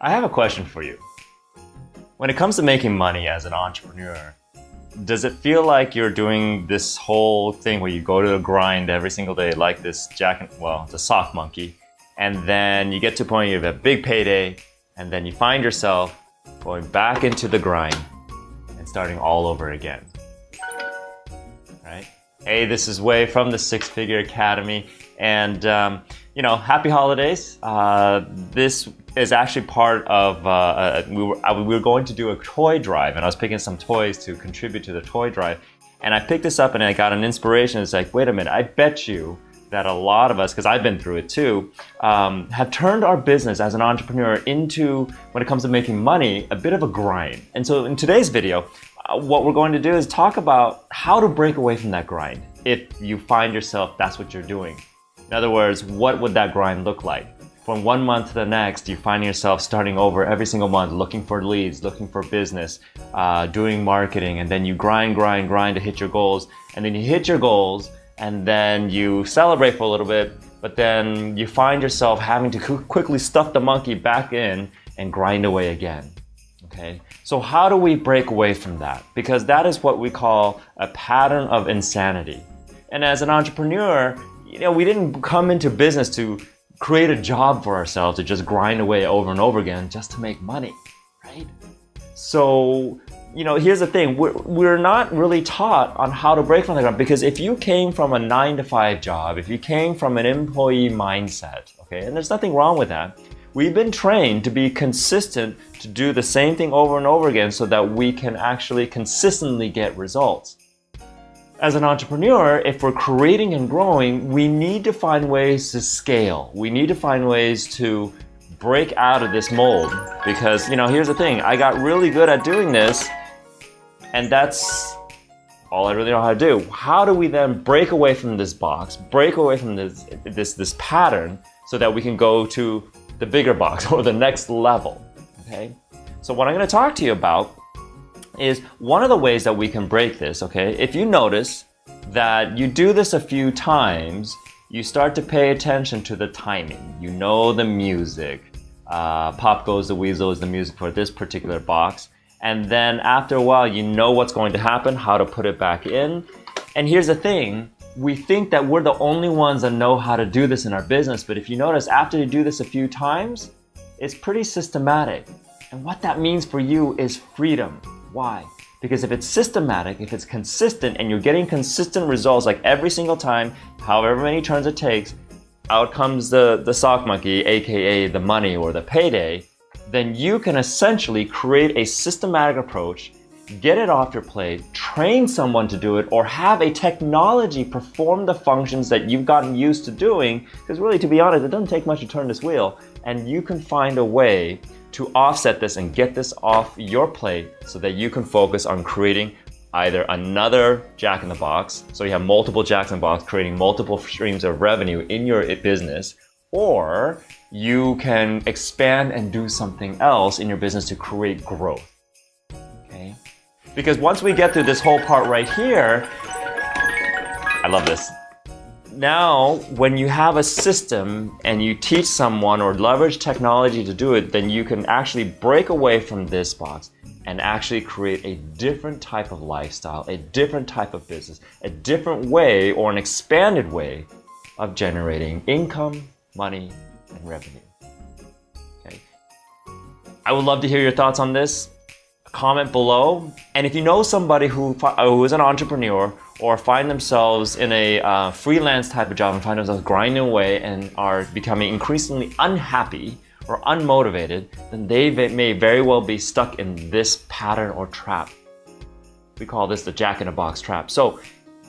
I have a question for you. When it comes to making money as an entrepreneur, does it feel like you're doing this whole thing where you go to the grind every single day like this it's a sock monkey, and then you get to a point you have a big payday, and then you find yourself going back into the grind and starting all over again, right? Hey, this is Wei from the Six Figure Academy, and happy holidays. This is actually part of, we were going to do a toy drive, and I was picking some toys to contribute to the toy drive, and I picked this up and I got an inspiration. It's like, wait a minute, I bet you that a lot of us, because I've been through it too, have turned our business as an entrepreneur into, when it comes to making money, a bit of a grind. And so in today's video, what we're going to do is talk about how to break away from that grind if you find yourself that's what you're doing. In other words, what would that grind look like? From one month to the next, you find yourself starting over every single month, looking for leads, looking for business, doing marketing, and then you grind to hit your goals, and then you hit your goals, and then you celebrate for a little bit, but then you find yourself having to quickly stuff the monkey back in and grind away again. Okay? So how do we break away from that? Because that is what we call a pattern of insanity. And as an entrepreneur, we didn't come into business to create a job for ourselves to just grind away over and over again just to make money, right? So, here's the thing. We're not really taught on how to break from the grind, because if you came from a 9-to-5 job, if you came from an employee mindset, okay, and there's nothing wrong with that, we've been trained to be consistent, to do the same thing over and over again so that we can actually consistently get results. As an entrepreneur, if we're creating and growing, we need to find ways to scale. We need to find ways to break out of this mold, because, here's the thing. I got really good at doing this, and that's all I really know how to do. How do we then break away from this box, break away from this pattern, so that we can go to the bigger box or the next level, okay? So what I'm going to talk to you about is one of the ways that we can break this, okay? If you notice that you do this a few times, you start to pay attention to the timing. You know the music. Pop Goes the Weasel is the music for this particular box. And then after a while, you know what's going to happen, how to put it back in. And here's the thing. We think that we're the only ones that know how to do this in our business. But if you notice, after you do this a few times, it's pretty systematic. And what that means for you is freedom. Why? Because if it's systematic, if it's consistent, and you're getting consistent results like every single time, however many turns it takes, out comes the sock monkey, aka the money or the payday, then you can essentially create a systematic approach, get it off your plate, train someone to do it, or have a technology perform the functions that you've gotten used to doing, because really, to be honest, it doesn't take much to turn this wheel, and you can find a way to offset this and get this off your plate so that you can focus on creating either another Jack in the Box, so you have multiple Jacks in the Box creating multiple streams of revenue in your business, or you can expand and do something else in your business to create growth, okay? Because once we get through this whole part right here, I love this. Now, when you have a system and you teach someone or leverage technology to do it, then you can actually break away from this box and actually create a different type of lifestyle, a different type of business, a different way or an expanded way of generating income, money, and revenue. Okay. I would love to hear your thoughts on this. Comment below. And if you know somebody who is an entrepreneur or find themselves in a freelance type of job and find themselves grinding away and are becoming increasingly unhappy or unmotivated, then they may very well be stuck in this pattern or trap. We call this the Jack in a Box trap. So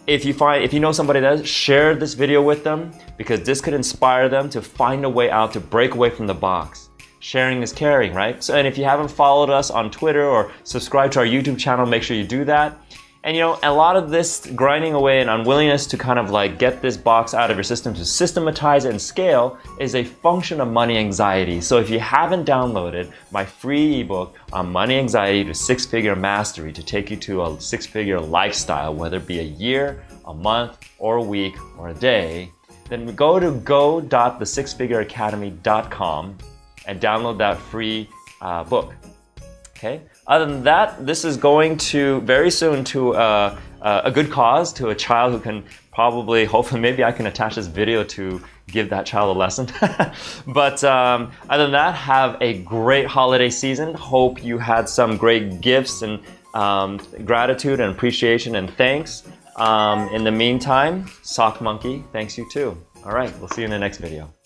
if you know somebody that does, share this video with them, because this could inspire them to find a way out, to break away from the box. Sharing is caring, right? So, and if you haven't followed us on Twitter or subscribed to our YouTube channel, make sure you do that. And a lot of this grinding away and unwillingness to kind of like get this box out of your system, to systematize it and scale, is a function of money anxiety. So if you haven't downloaded my free ebook on money anxiety to six-figure mastery to take you to a six-figure lifestyle, whether it be a year, a month, or a week, or a day, then go to go.thesixfigureacademy.com and download that free book. Okay. Other than that, this is going to very soon to a good cause, to a child who can probably, hopefully, maybe I can attach this video to give that child a lesson. But other than that, have a great holiday season. Hope you had some great gifts and gratitude and appreciation and thanks. In the meantime, Sock Monkey, thanks you too. All right, we'll see you in the next video.